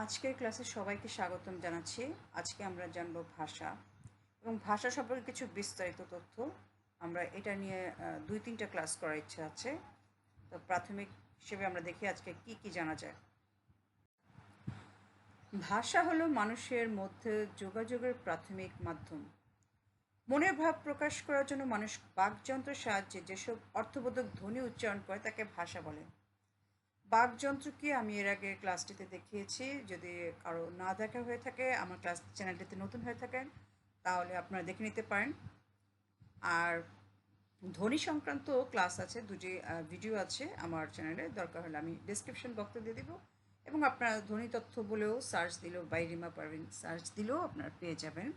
আজকের ক্লাসে সবাইকে স্বাগতম জানাচ্ছি। আজকে আমরা জানব ভাষা এবং ভাষা সম্পর্কে কিছু বিস্তারিত তথ্য। আমরা এটা নিয়ে 2-3টা ক্লাস করার ইচ্ছা আছে। তো প্রাথমিক হিসেবে আমরা দেখি আজকে কি জানা যায়। ভাষা হলো মানুষের মধ্যে যোগাযোগের প্রাথমিক মাধ্যম। মনের ভাব প্রকাশ করার জন্য মানুষ বাকযন্ত্রের সাহায্যে যেসব অর্থবোধক ধ্বনি উচ্চারণ করে তাকে ভাষা বলে। বাকযন্ত্রকে আমি এর আগে ক্লাসটিতে দেখিয়েছি। যদি কারো না দেখা হয়ে থাকে, আমার ক্লাস চ্যানেলটিতে নতুন হয়ে থাকেন, তাহলে আপনারা দেখে নিতে পারেন। আর ধ্বনি সংক্রান্ত ক্লাস আছে, দুটি ভিডিও আছে আমার চ্যানেলে, দরকার হলে আমি ডেসক্রিপশন বক্সে দিয়ে দেবো, এবং আপনারা ধ্বনি তথ্য বলেও সার্চ দিলেও, বাই রিমা পারভিন সার্চ দিলেও আপনারা পেয়ে যাবেন।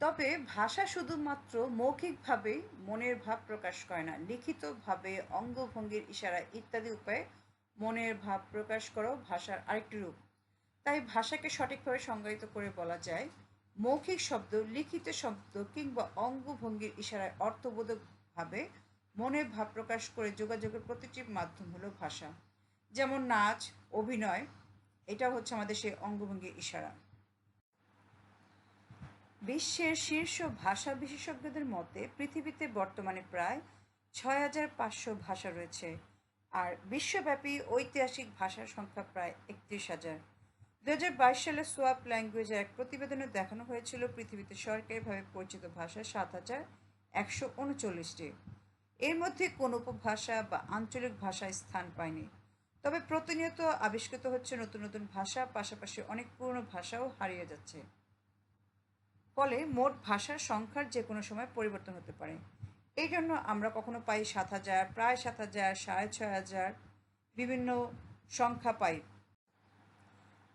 তবে ভাষা শুধুমাত্র মৌখিকভাবেই মনের ভাব প্রকাশ করে না, লিখিতভাবে অঙ্গভঙ্গির ইশারা ইত্যাদি উপায়ে মনের ভাব প্রকাশ করাও ভাষার আরেকটি রূপ। তাই ভাষাকে সঠিকভাবে সংজ্ঞায়িত করে বলা যায়, মৌখিক শব্দ, লিখিত শব্দ কিংবা অঙ্গভঙ্গির ইশারায় অর্থবোধকভাবে মনের ভাব প্রকাশ করে যোগাযোগের প্রতিটি মাধ্যম হলো ভাষা। যেমন নাচ, অভিনয়, এটা হচ্ছে আমাদের সেই অঙ্গভঙ্গির ইশারা। বিশ্বের শীর্ষ ভাষা বিশেষজ্ঞদের মতে পৃথিবীতে বর্তমানে প্রায় ৬,৫০০ ভাষা রয়েছে, আর বিশ্বব্যাপী ঐতিহাসিক ভাষার সংখ্যা প্রায় ৩১,০০০। ২০২২ সালে সোয়াপ ল্যাঙ্গুয়েজের এক প্রতিবেদনে দেখানো হয়েছিল পৃথিবীতে সরকারিভাবে পরিচিত ভাষা ৭,১৩৯টি। এর মধ্যে কোনো উপভাষা বা আঞ্চলিক ভাষায় স্থান পায়নি। তবে প্রতিনিয়ত আবিষ্কৃত হচ্ছে নতুন নতুন ভাষা, পাশাপাশি অনেক পুরনো ভাষাও হারিয়ে যাচ্ছে। ফলে মোট ভাষার সংখ্যার যে কোনো সময় পরিবর্তন হতে পারে। এই জন্য আমরা কখনো পাই ৭,০০০, প্রায় ৭,০০০, ৬,৫০০, বিভিন্ন সংখ্যা পাই।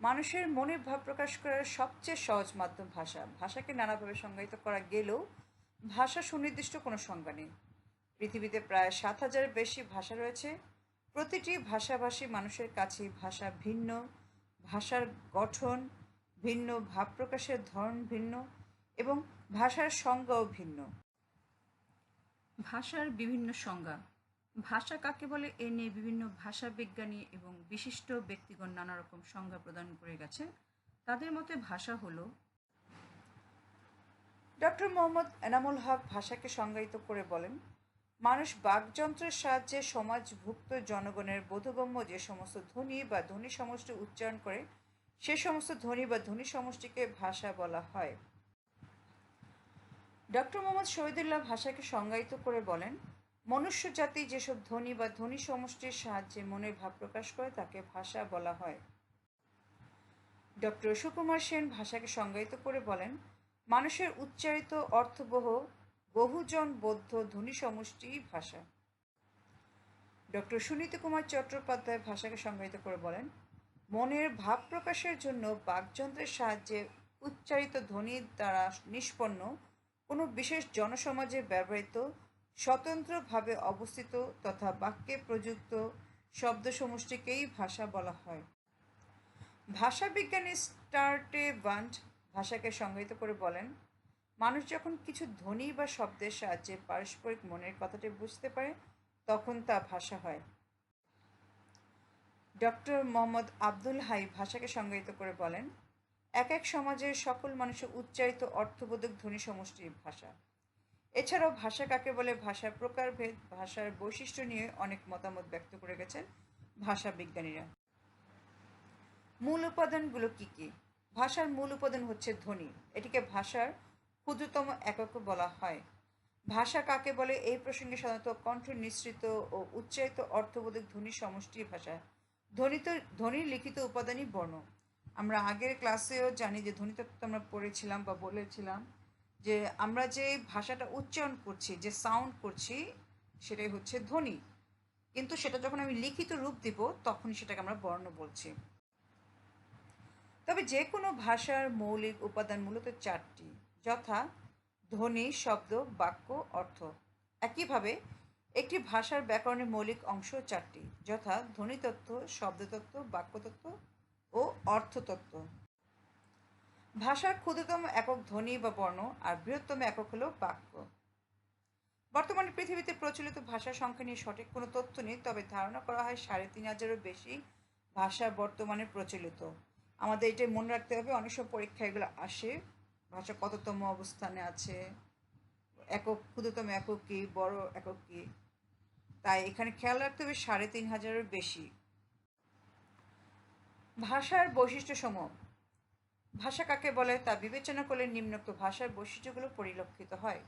মানুষের মনের ভাব প্রকাশ করার সবচেয়ে সহজ মাধ্যম ভাষা। ভাষাকে নানাভাবে সংজ্ঞায়িত করা গেলেও ভাষা সুনির্দিষ্ট কোনো সংজ্ঞা নেই। পৃথিবীতে প্রায় ৭,০০০-এর বেশি ভাষা রয়েছে। প্রতিটি ভাষাভাষী মানুষের কাছেই ভাষা ভিন্ন, ভাষার গঠন ভিন্ন, ভাব প্রকাশের ধরন ভিন্ন এবং ভাষার সংজ্ঞাও ভিন্ন। ভাষার বিভিন্ন সংজ্ঞা। ভাষা কাকে বলে এ নিয়ে বিভিন্ন ভাষাবিজ্ঞানী এবং বিশিষ্ট ব্যক্তিগণ নানা রকম সংজ্ঞা প্রদান করে গেছেন। তাদের মতে ভাষা হলো, ডক্টর মোহাম্মদ এনামুল হক ভাষাকে সংজ্ঞায়িত করে বলেন, মানুষ বাকযন্ত্রের সাহায্যে সমাজভুক্ত জনগণের বোধগম্য যে সমস্ত ধ্বনি বা ধ্বনি সমষ্টি উচ্চারণ করে, সে সমস্ত ধ্বনি বা ধ্বনি সমষ্টিকে ভাষা বলা হয়। ডক্টর মোহাম্মদ শহীদুল্লাহ ভাষাকে সংজ্ঞায়িত করে বলেন, মনুষ্য জাতি যেসব ধ্বনি বা ধ্বনি সমষ্টির সাহায্যে মনের ভাব প্রকাশ করে তাকে ভাষা বলা হয়। ডক্টর সুকুমার সেন ভাষাকে সংজ্ঞায়িত করে বলেন, মানুষের উচ্চারিত অর্থবহ বহুজন বৌদ্ধ ধ্বনি সমষ্টি ভাষা। ডক্টর সুনীতি কুমার চট্টোপাধ্যায় ভাষাকে সংজ্ঞায়িত করে বলেন, মনের ভাব প্রকাশের জন্য বাকযন্ত্রের সাহায্যে উচ্চারিত ধ্বনির দ্বারা নিষ্পন্ন কোনো বিশেষ জনসমাজে ব্যবহৃত স্বতন্ত্রভাবে অবস্থিত তথা বাক্যে প্রযুক্ত শব্দ সমষ্টিকেই ভাষা বলা হয়। ভাষাবিজ্ঞানী স্টার্টে ভান্ড ভাষাকে সংজ্ঞায়িত করে বলেন, মানুষ যখন কিছু ধ্বনি বা শব্দের সাহায্যে পারস্পরিক মনের কথাটি বুঝতে পারে, তখন তা ভাষা হয়। ডক্টর মোহাম্মদ আব্দুল হাই ভাষাকে সংজ্ঞায়িত করে বলেন, এক এক সমাজের সকল মানুষের উচ্চারিত অর্থবোধক ধ্বনি সমষ্টি ভাষা। এছাড়াও ভাষা কাকে বলে, ভাষার প্রকারভেদ, ভাষার বৈশিষ্ট্য নিয়ে অনেক মতামত ব্যক্ত করে গেছেন ভাষা বিজ্ঞানীরা। মূল উপাদানগুলো কি কি? ভাষার মূল উপাদান হচ্ছে ধ্বনি। এটিকে ভাষার ক্ষুদ্রতম একক বলা হয়। ভাষা কাকে বলে এই প্রসঙ্গে সাধারণত কণ্ঠ নিঃসৃত ও উচ্চারিত অর্থবোধক ধ্বনি সমষ্টি ভাষা। ধ্বনির লিখিত উপাদানই বর্ণ। আমরা আগের ক্লাসেও জানি যে ধ্বনিতত্ত্ব আমরা পড়েছিলাম বা বলেছিলাম যে আমরা যে ভাষাটা উচ্চারণ করছি, যে সাউন্ড করছি, সেটাই হচ্ছে ধ্বনি। কিন্তু সেটা যখন আমি লিখিত রূপ দিব, তখন সেটাকে আমরা বর্ণ বলছি। তবে যে কোনো ভাষার মৌলিক উপাদান মূলত 4টি, যথা ধ্বনি, শব্দ, বাক্য, অর্থ। একইভাবে একটি ভাষার ব্যাকরণের মৌলিক অংশ 4টি, যথা ধ্বনিতত্ত্ব, শব্দতত্ত্ব, বাক্যতত্ত্ব ও অর্থতত্ত্ব। ভাষার ক্ষুদ্রতম একক ধ্বনি বা বর্ণ, আর বৃহত্তম একক হলো বাক্য। বর্তমানে পৃথিবীতে প্রচলিত ভাষার সংখ্যা নিয়ে সঠিক কোনো তথ্য নেই, তবে ধারণা করা হয় 3,500-এরও বেশি ভাষা বর্তমানে প্রচলিত। আমাদের এটাই মনে রাখতে হবে, অনেক সময় পরীক্ষা এগুলো আসে, ভাষা কততম অবস্থানে আছে, একক, ক্ষুদ্রতম একক কী, বড় একক কী। তাই এখানে খেয়াল রাখতে হবে ৩,৫০০-এর বেশি। ভাষার বৈশিষ্ট্যসমূহ। ভাষা কাকে বলে তা বিবেচনা করলে নিম্নোক্ত ভাষার বৈশিষ্ট্যগুলো পরিলক্ষিত হয়।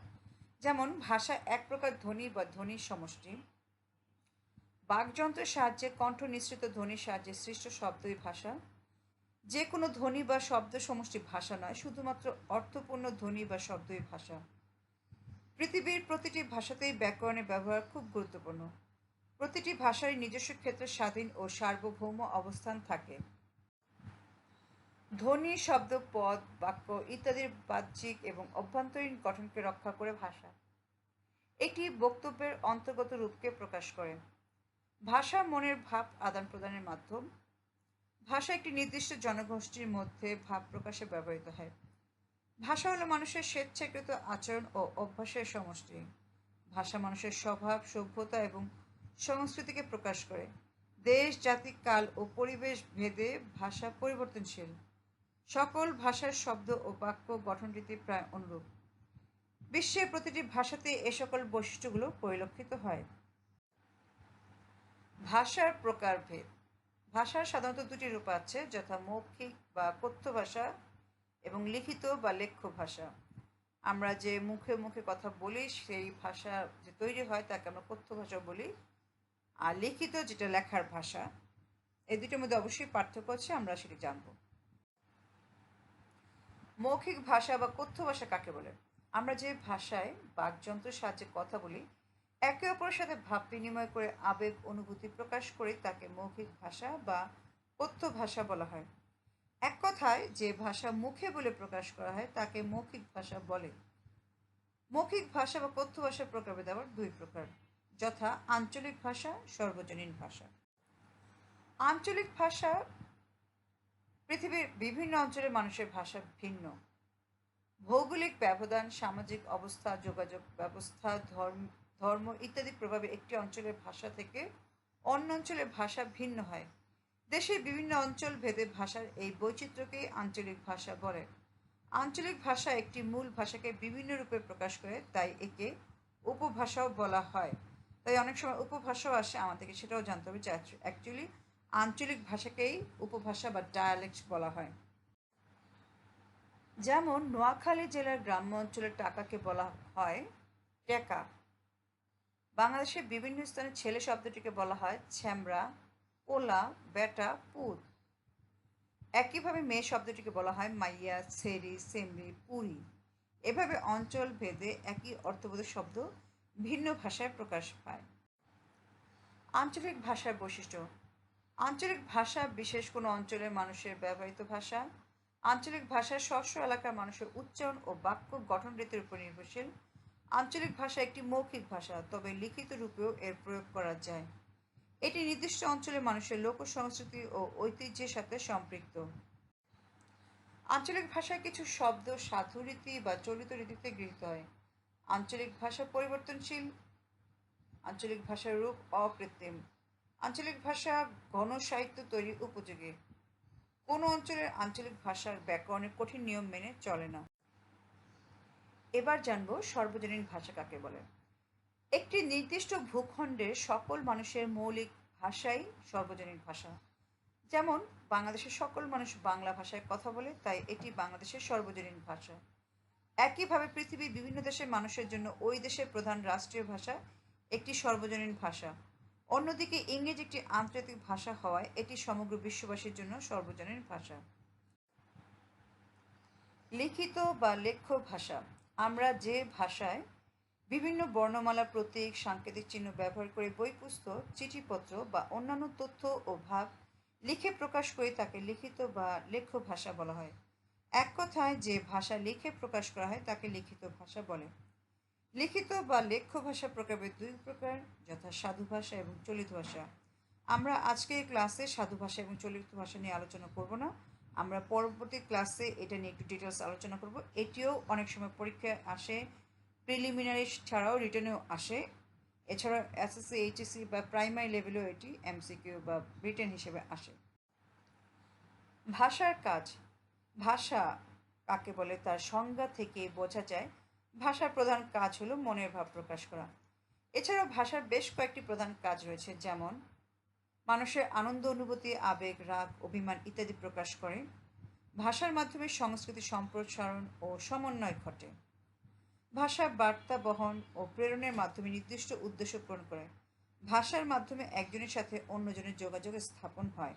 যেমন ভাষা এক প্রকার ধ্বনি বা ধ্বনির সমষ্টি। বাকযন্ত্রের সাহায্যে কণ্ঠ নিঃসৃত ধ্বনির সাহায্যে সৃষ্ট শব্দই ভাষা। যে কোনো ধ্বনি বা শব্দ সমষ্টি ভাষা নয়, শুধুমাত্র অর্থপূর্ণ ধ্বনি বা শব্দই ভাষা। পৃথিবীর প্রতিটি ভাষাতেই ব্যাকরণের ব্যবহার খুব গুরুত্বপূর্ণ। প্রতিটি ভাষারই নিজস্ব ক্ষেত্রে স্বাধীন ও সার্বভৌম অবস্থান থাকে। ধ্বনি, শব্দ, পদ, বাক্য ইত্যাদির বাহ্যিক এবং অভ্যন্তরীণ গঠনকে রক্ষা করে ভাষা। এটি বক্তব্যের অন্তর্গত রূপকে প্রকাশ করে। ভাষা মনের ভাব আদান প্রদানের মাধ্যম। ভাষা একটি নির্দিষ্ট জনগোষ্ঠীর মধ্যে ভাব প্রকাশে ব্যবহৃত হয়। ভাষা হলো মানুষের স্বেচ্ছাকৃত আচরণ ও অভ্যাসের সমষ্টি। ভাষা মানুষের স্বভাব, সভ্যতা এবং সংস্কৃতিকে প্রকাশ করে। দেশ, জাতি, কাল ও পরিবেশ ভেদে ভাষা পরিবর্তনশীল। সকল ভাষার শব্দ ও বাক্য গঠন রীতি প্রায় অনুরূপ। বিশ্বের প্রতিটি ভাষাতে এ সকল বৈশিষ্ট্যগুলো পরিলক্ষিত হয়। ভাষার প্রকারভেদ। ভাষার সাধারণত দুটি রূপ আছে, যথা মৌখিক বা কথ্য ভাষা এবং লিখিত বা লেখ্য ভাষা। আমরা যে মুখে মুখে কথা বলি সেই ভাষা যে তৈরি হয় তাকে আমরা কথ্য ভাষা বলি, আর লিখিত যেটা লেখার ভাষা। এই দুটোর মধ্যে অবশ্যই পার্থক্য আছে, আমরা সেটি জানব। মৌখিক ভাষা বা কথ্য ভাষা কাকে বলে? আমরা যে ভাষায় বাকযন্ত্রের সাহায্যে কথা বলি, একে অপরের সাথে ভাব বিনিময় করে আবেগ অনুভূতি প্রকাশ করি, তাকে মৌখিক ভাষা বা কথ্য ভাষা বলা হয়। এক কথায় যে ভাষা মুখে বলে প্রকাশ করা হয় তাকে মৌখিক ভাষা বলে। মৌখিক ভাষা বা কথ্য ভাষার প্রকারভেদ আবার দুই প্রকার, যথা আঞ্চলিক ভাষা, সর্বজনীন ভাষা। আঞ্চলিক ভাষা। পৃথিবীর বিভিন্ন অঞ্চলের মানুষের ভাষা ভিন্ন। ভৌগোলিক ব্যবধান, সামাজিক অবস্থা, যোগাযোগ ব্যবস্থা, ধর্ম ইত্যাদি প্রভাবে একটি অঞ্চলের ভাষা থেকে অন্য অঞ্চলের ভাষা ভিন্ন হয়। দেশের বিভিন্ন অঞ্চল ভেদে ভাষার এই বৈচিত্র্যকেই আঞ্চলিক ভাষা বলে। আঞ্চলিক ভাষা একটি মূল ভাষাকে বিভিন্ন রূপে প্রকাশ করে, তাই একে উপভাষাও বলা হয়। তাই অনেক সময় উপভাষাও আসে, আমাদেরকে সেটাও জানতে হবে যে অ্যাকচুয়ালি আঞ্চলিক ভাষাকেই উপভাষা বা ডায়ালেক্ট বলা হয়। যেমন নোয়াখালী জেলার গ্রাম্য অঞ্চলের টাকাকে বলা হয় টেকা। বাংলাদেশের বিভিন্ন স্থানে ছেলে শব্দটিকে বলা হয় ছ্যামরা, পোলা, বেটা, পুত। একইভাবে মেয়ে শব্দটিকে বলা হয় মাইয়া, ছেড়ি, সেমরি, পুরি। এভাবে অঞ্চল ভেদে একই অর্থবোধক শব্দ ভিন্ন ভাষায় প্রকাশ পায়। আঞ্চলিক ভাষার বৈশিষ্ট্য। আঞ্চলিক ভাষা বিশেষ কোনো অঞ্চলের মানুষের ব্যবহৃত ভাষা। আঞ্চলিক ভাষা স্ব এলাকার মানুষের উচ্চারণ ও বাক্য গঠন রীতির উপর নির্ভরশীল। আঞ্চলিক ভাষা একটি মৌখিক ভাষা, তবে লিখিত রূপেও এর প্রয়োগ করা যায়। এটি নির্দিষ্ট অঞ্চলের মানুষের লোক সংস্কৃতি ও ঐতিহ্যের সাথে সম্পৃক্ত। আঞ্চলিক ভাষায় কিছু শব্দ সাধু রীতি বা চলিত রীতিতে গৃহীত হয়। আঞ্চলিক ভাষা পরিবর্তনশীল। আঞ্চলিক ভাষার রূপ অকৃত্রিম। আঞ্চলিক ভাষা ঘন সাহিত্য তৈরি উপযোগী। কোনো অঞ্চলের আঞ্চলিক ভাষার ব্যাকরণের কঠিন নিয়ম মেনে চলে না। এবার জানবো সর্বজনীন ভাষা কাকে বলে। একটি নির্দিষ্ট ভূখণ্ডের সকল মানুষের মৌলিক ভাষাই সর্বজনীন ভাষা। যেমন বাংলাদেশের সকল মানুষ বাংলা ভাষায় কথা বলে, তাই এটি বাংলাদেশের সর্বজনীন ভাষা। একইভাবে পৃথিবীর বিভিন্ন দেশের মানুষের জন্য ওই দেশের প্রধান রাষ্ট্রীয় ভাষা একটি সর্বজনীন ভাষা। অন্যদিকে ইংরেজি একটি আন্তর্জাতিক ভাষা হওয়ায় এটি সমগ্র বিশ্ববাসীর জন্য সর্বজনীন ভাষা। লিখিত বা লেখ্য ভাষা। আমরা যে ভাষায় বিভিন্ন বর্ণমালা, প্রতীক, সাংকেতিক চিহ্ন ব্যবহার করে বই, পুস্তক, চিঠিপত্র বা অন্যান্য তথ্য ও ভাব লিখে প্রকাশ করি তাকে লিখিত বা লেখ্য ভাষা বলা হয়। এক কথায় যে ভাষা লিখে প্রকাশ করা হয় তাকে লিখিত ভাষা বলে। লিখিত বা লেখ্য ভাষা প্রকারভেদ দুই প্রকার, যথা সাধু ভাষা এবং চলিত ভাষা। আমরা আজকের ক্লাসে সাধু ভাষা এবং চলিত ভাষা নিয়ে আলোচনা করব না, আমরা পরবর্তী ক্লাসে এটা নিয়ে একটু ডিটেলস আলোচনা করব। এটিও অনেক সময় পরীক্ষায় আসে, প্রিলিমিনারি ছাড়াও রিটেনেও আসে। এছাড়াও এসএসসি, এইচএসসি বা প্রাইমারি লেভেলেও এটি এমসিকিউ বা রিটেন হিসেবে আসে। ভাষার কাজ। ভাষা কাকে বলে তার সংজ্ঞা থেকে বোঝা যায় ভাষার প্রধান কাজ হলো মনের ভাব প্রকাশ করা। এছাড়াও ভাষার বেশ কয়েকটি প্রধান কাজ রয়েছে, যেমন মানুষের আনন্দ অনুভূতি, আবেগ, রাগ, অভিমান ইত্যাদি প্রকাশ করে। ভাষার মাধ্যমে সংস্কৃতি সম্প্রসারণ ও সমন্বয় ঘটে। ভাষা বার্তা বহন ও প্রেরণের মাধ্যমে নির্দিষ্ট উদ্দেশ্য পূরণ করে। ভাষার মাধ্যমে একজনের সাথে অন্যজনের যোগাযোগ স্থাপন হয়।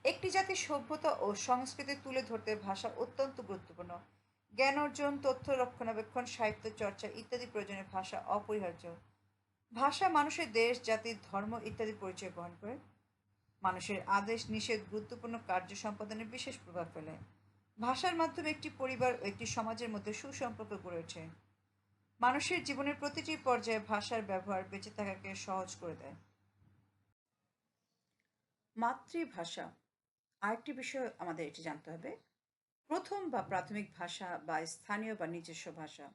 একটি জাতির সভ্যতা ও সংস্কৃতি তুলে ধরতে ভাষা অত্যন্ত গুরুত্বপূর্ণ। জ্ঞান অর্জন, তথ্য রক্ষণাবেক্ষণ, সাহিত্য চর্চা ইত্যাদি প্রয়োজনে ভাষা অপরিহার্য। ভাষা মানুষের দেশ, জাতি, ধর্ম ইত্যাদি পরিচয় বহন করে। মানুষের আদেশ নিষেধ, গুরুত্বপূর্ণ কার্য সম্পাদনে বিশেষ প্রভাব ফেলে। ভাষার মাধ্যমে একটি পরিবার ও একটি সমাজের মধ্যে সুসম্পর্ক গড়ে ওঠে। মানুষের জীবনের প্রতিটি পর্যায়ে ভাষার ব্যবহার বেঁচে থাকাকে সহজ করে দেয়। মাতৃভাষা আরেকটি বিষয় আমাদের এটি জানতে হবে। প্রথম বা প্রাথমিক ভাষা বা স্থানীয় বা নিজস্ব ভাষা।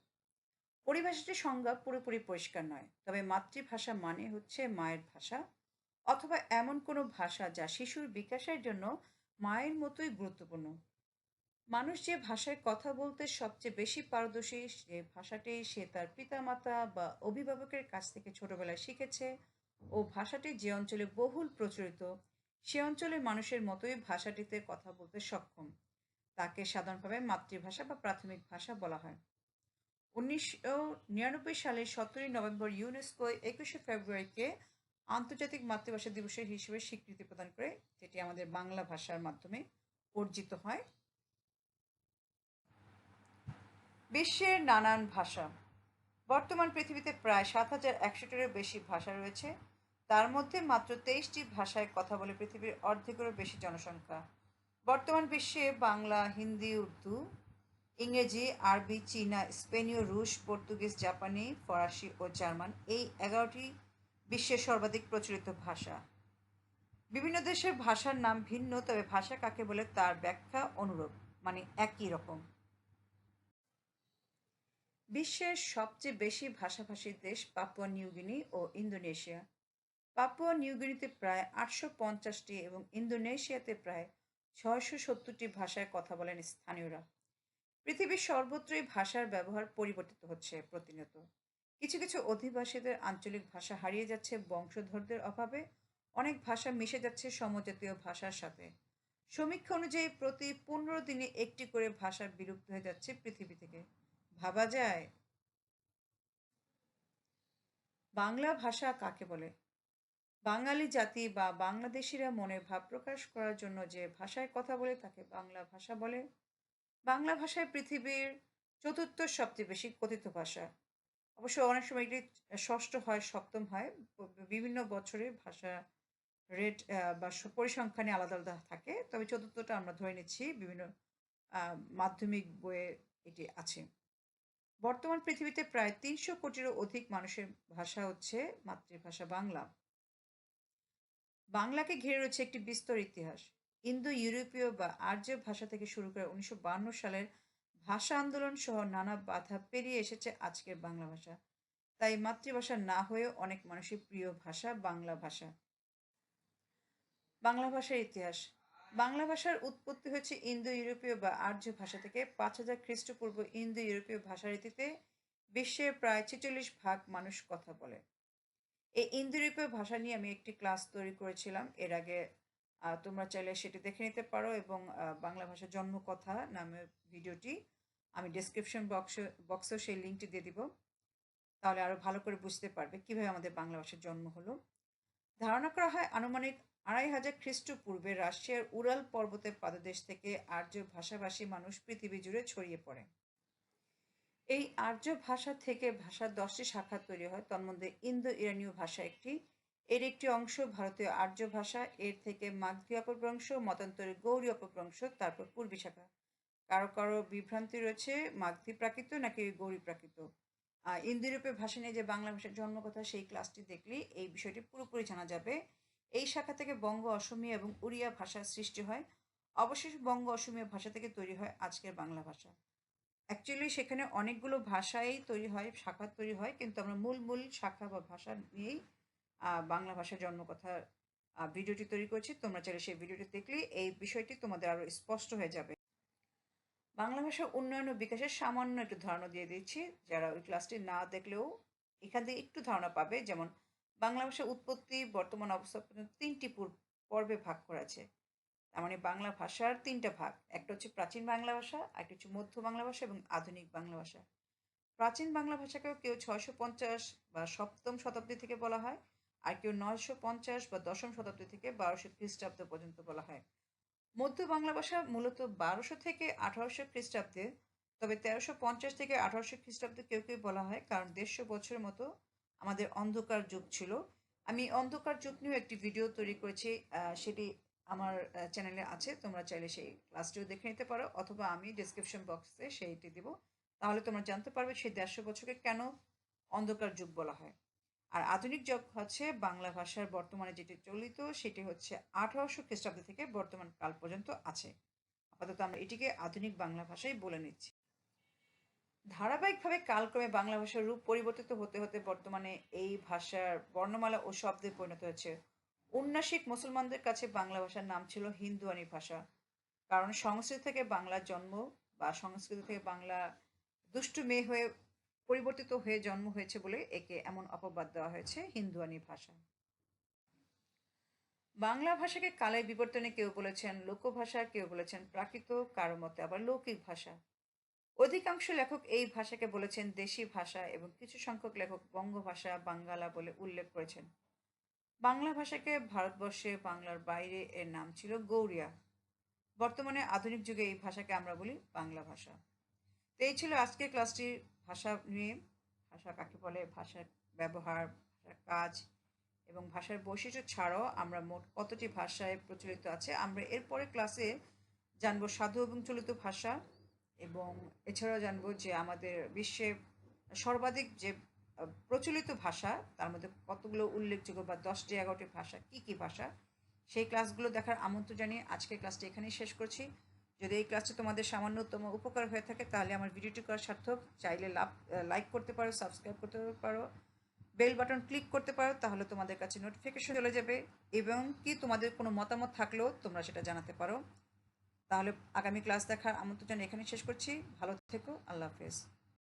পরিভাষাটির সংজ্ঞা পুরোপুরি পরিষ্কার নয়, তবে মাতৃভাষা মানে হচ্ছে মায়ের ভাষা অথবা এমন কোনো ভাষা যা শিশুর বিকাশের জন্য মায়ের মতোই গুরুত্বপূর্ণ। মানুষ যে ভাষায় কথা বলতে সবচেয়ে বেশি পারদর্শী, সে ভাষাটি সে তার পিতামাতা বা অভিভাবকের কাছ থেকে ছোটবেলায় শিখেছে, ও ভাষাটি যে অঞ্চলে বহুল প্রচলিত সে অঞ্চলের মানুষের মতোই ভাষাটিতে কথা বলতে সক্ষম, তাকে সাধারণভাবে মাতৃভাষা বা প্রাথমিক ভাষা বলা হয়। 1999 সালের 17 নভেম্বর ইউনেস্কো 21 ফেব্রুয়ারিকে আন্তর্জাতিক মাতৃভাষা দিবসের হিসেবে স্বীকৃতি প্রদান করে, যেটি আমাদের বাংলা ভাষার মাধ্যমে অর্জিত হয়। বিশ্বের নানান ভাষা। বর্তমান পৃথিবীতে প্রায় 7,100-টিরও বেশি ভাষা রয়েছে। তার মধ্যে মাত্র 23টি ভাষায় কথা বলে পৃথিবীর অর্ধেকেরও বেশি জনসংখ্যা। বর্তমান বিশ্বে বাংলা, হিন্দি, উর্দু, ইংরেজি, আরবি, চীনা, স্পেনীয়, রুশ, পর্তুগিজ, জাপানি, ফরাসি ও জার্মান এই 11টি বিশ্বের সর্বাধিক প্রচলিত ভাষা। বিভিন্ন দেশের ভাষার নাম ভিন্ন, তবে ভাষা কাকে বলে তার ব্যাখ্যা অনুরূপ, মানে একই রকম। বিশ্বের সবচেয়ে বেশি ভাষাভাষী দেশ পাপুয়া নিউগিনি ও ইন্দোনেশিয়া। পাপুয়া নিউগিনিতে প্রায় 850টি এবং ইন্দোনেশিয়াতে প্রায় 670টি ভাষায় কথা বলেন স্থানীয়রা। পৃথিবীর সর্বত্রই ভাষার ব্যবহার পরিবর্তিত হচ্ছে প্রতিনিয়ত। কিছু কিছু অধিবাসীদের আঞ্চলিক ভাষা হারিয়ে যাচ্ছে বংশধরদের অভাবে, অনেক ভাষা মিশে যাচ্ছে সমজাতীয় ভাষার সাথে। সমীক্ষা অনুযায়ী প্রতি 15 দিনে একটি করে ভাষা বিলুপ্ত হয়ে যাচ্ছে পৃথিবী থেকে। ভাবা যায়। বাংলা ভাষা কাকে বলে? বাঙালি জাতি বা বাংলাদেশিরা মনের ভাব প্রকাশ করার জন্য যে ভাষায় কথা বলে তাকে বাংলা ভাষা বলে। বাংলা ভাষায় পৃথিবীর চতুর্থ সবচেয়ে বেশি কথিত ভাষা। অবশ্য অনেক সময় এটি ষষ্ঠ হয়, সপ্তম হয়। বিভিন্ন বছরে ভাষা রেট বা পরিসংখ্যানে আলাদা আলাদা থাকে, তবে চতুর্থটা আমরা ধরে নিচ্ছি, বিভিন্ন মাধ্যমিক বইয়ে এটি আছে। বর্তমান পৃথিবীতে প্রায় 300 কোটিরও অধিক মানুষের ভাষা হচ্ছে মাতৃভাষা বাংলা। বাংলাকে ঘিরে রয়েছে একটি বিস্তর ইতিহাস। ইন্দো ইউরোপীয় বা আর্য ভাষা থেকে শুরু করে 1952 সালের ভাষা আন্দোলন সহ নানা বাধা পেরিয়ে এসেছে আজকের বাংলা ভাষা। তাই মাতৃভাষা না হয়েও অনেক মানুষের প্রিয় ভাষা বাংলা ভাষা। বাংলা ভাষার ইতিহাস। বাংলা ভাষার উৎপত্তি হয়েছে ইন্দো ইউরোপীয় বা আর্য ভাষা থেকে। 5000 খ্রিস্টপূর্ব ইন্দো ইউরোপীয় ভাষারীতিতে বিশ্বের প্রায় 46% মানুষ কথা বলে। এই ইন্দো ইউরোপীয় ভাষা নিয়ে আমি একটি ক্লাস তৈরি করেছিলাম এর আগে। তোমরা চাইলে সেটি দেখে নিতে পারো, এবং বাংলা ভাষার জন্মকথা নামে ভিডিওটি আমি ডেসক্রিপশন বক্সেও সেই লিঙ্কটি দিয়ে দিব। তাহলে আরও ভালো করে বুঝতে পারবে কীভাবে আমাদের বাংলা ভাষার জন্ম হলো। ধারণা করা হয় আনুমানিক 2500 খ্রিস্টপূর্বে রাশিয়ার উরাল পর্বতের পাদদেশ থেকে আর্য ভাষাভাষী মানুষ পৃথিবী জুড়ে ছড়িয়ে পড়ে। এই আর্য ভাষা থেকে ভাষার 10টি শাখা তৈরি হয়, তন্মধ্যে ইন্দো ইরানীয় ভাষা একটি। এর একটি অংশ ভারতীয় আর্য ভাষা, এর থেকে মাগধী অপভ্রংশ, মতান্তরে গৌড়ী অপভ্রংশ, তারপর পূর্বী শাখা। কারো কারো বিভ্রান্তি রয়েছে মাগধী প্রাকৃত নাকি গৌড়ী প্রাকৃত। ইন্দো ইউরোপীয় ভাষা নিয়ে যে বাংলা ভাষার জন্মকথা সেই ক্লাসটি দেখলেই এই বিষয়টি পুরোপুরি জানা যাবে। এই শাখা থেকে বঙ্গ, অসমীয়া এবং উড়িয়া ভাষার সৃষ্টি হয়। অবশেষে বঙ্গ অসমীয়া ভাষা থেকে তৈরি হয় আজকের বাংলা ভাষা। অ্যাকচুয়ালি সেখানে অনেকগুলো ভাষাই তৈরি হয়, শাখা তৈরি হয়, কিন্তু আমরা মূল শাখা বা ভাষা নিয়েই বাংলা ভাষার জন্মকথা ভিডিওটি তৈরি করেছি। তোমরা চাইলে সেই ভিডিওটি দেখলে এই বিষয়টি তোমাদের আরও স্পষ্ট হয়ে যাবে। বাংলা ভাষার উন্নয়ন ও বিকাশের সামান্য একটু ধারণা দিয়ে দিচ্ছি, যারা ওই ক্লাসটি না দেখলেও এখান থেকে একটু ধারণা পাবে। যেমন বাংলা ভাষার উৎপত্তি বর্তমান অবস্থা পর্যন্ত ৩টি পর্বে ভাগ করা আছে। তার মানে বাংলা ভাষার ৩টা ভাগ। একটা হচ্ছে প্রাচীন বাংলা ভাষা, আরেকটা হচ্ছে মধ্য বাংলা ভাষা এবং আধুনিক বাংলা ভাষা। প্রাচীন বাংলা ভাষাকেও কেউ ৬৫০ বা সপ্তম শতাব্দী থেকে বলা হয়, আর কেউ ৯৫০ বা দশম শতাব্দী থেকে ১২০০ খ্রিস্টাব্দ পর্যন্ত বলা হয়। মধ্য বাংলা ভাষা মূলত ১২০০ থেকে ১৮০০ খ্রিস্টাব্দে, তবে ১৩৫০ থেকে ১৮০০ খ্রিস্টাব্দে কেউ কেউ বলা হয়, কারণ ১৫০ বছরের মতো আমাদের অন্ধকার যুগ ছিল। আমি অন্ধকার যুগ নিয়েও একটি ভিডিও তৈরি করেছি, সেটি আমার চ্যানেলে আছে। তোমরা চাইলে সেই ক্লাসটিও দেখে নিতে পারো, অথবা আমি ডিসক্রিপশন বক্সে সেইটি দেবো। তাহলে তোমরা জানতে পারবে সেই ১৫০ বছরকে কেন অন্ধকার যুগ বলা হয়। আর আধুনিক যুগ হচ্ছে বাংলা ভাষার বর্তমানে যেটি চলিত, সেটি হচ্ছে ১৮০০ খ্রিস্টাব্দ থেকে বর্তমান কাল পর্যন্ত আছে। আপাতত আমরা এটিকে আধুনিক বাংলা ভাষাই বলে নিচ্ছি। ধারাবাহিকভাবে কালক্রমে বাংলা ভাষার রূপ পরিবর্তিত হতে হতে বর্তমানে এই ভাষার বর্ণমালা ও শব্দে পরিণত হয়েছে। ঔন্নাসিক মুসলমানদের কাছে বাংলা ভাষার নাম ছিল হিন্দুয়ানি ভাষা, কারণ সংস্কৃত থেকে বাংলার জন্ম, বা সংস্কৃত থেকে বাংলা দুষ্টু মেয়ে হয়ে পরিবর্তিত হয়ে জন্ম হয়েছে বলে একে এমন অপবাদ দেওয়া হয়েছে হিন্দুয়ানি ভাষা। বাংলা ভাষাকে কালের বিবর্তনে কেউ বলেছেন লোকভাষা, কেউ বলেছেন প্রাকৃত, কারো মতে আবার লৌকিক ভাষা। অধিকাংশ লেখক এই ভাষাকে বলেছেন দেশি ভাষা, এবং কিছু সংখ্যক লেখক বঙ্গভাষা, বাঙ্গালা বলে উল্লেখ করেছেন। বাংলা ভাষাকে ভারতবর্ষে বাংলার বাইরে এর নাম ছিল গৌড়িয়া। বর্তমানে আধুনিক যুগে এই ভাষাকে আমরা বলি বাংলা ভাষা। তো এই ছিল আজকের ক্লাসটির ভাষা নিয়ে। ভাষা কাকে বলে, ভাষার ব্যবহার, ভাষার কাজ এবং ভাষার বৈশিষ্ট্য ছাড়াও আমরা মোট কতটি ভাষায় প্রচলিত আছে আমরা এরপরে ক্লাসে জানবো সাধু এবং চলিত ভাষা, এবং এছাড়াও জানবো যে আমাদের বিশ্বে সর্বাধিক যে প্রচলিত ভাষা তার মধ্যে কতগুলো উল্লেখযোগ্য বা 10টি 11টি ভাষা কী কী ভাষা, সেই ক্লাসগুলো দেখার আমন্ত্রণ জানিয়ে আজকের ক্লাসটি এখানেই শেষ করছি। যদি এই ক্লাসটি তোমাদের সামান্যতম উপকার হয়ে থাকে তাহলে আমার ভিডিওটি করা সার্থক। চাইলে লাইক করতে পারো, সাবস্ক্রাইব করতে পারো, বেল বাটন ক্লিক করতে পারো, তাহলে তোমাদের কাছে নোটিফিকেশন চলে যাবে, এবং কি তোমাদের কোনো মতামত থাকলেও তোমরা সেটা জানাতে পারো। তাহলে আগামী ক্লাস দেখার আমন্ত্রণ জানিয়ে এখানে শেষ করছি। ভালো থেকো, আল্লাহ হাফেজ।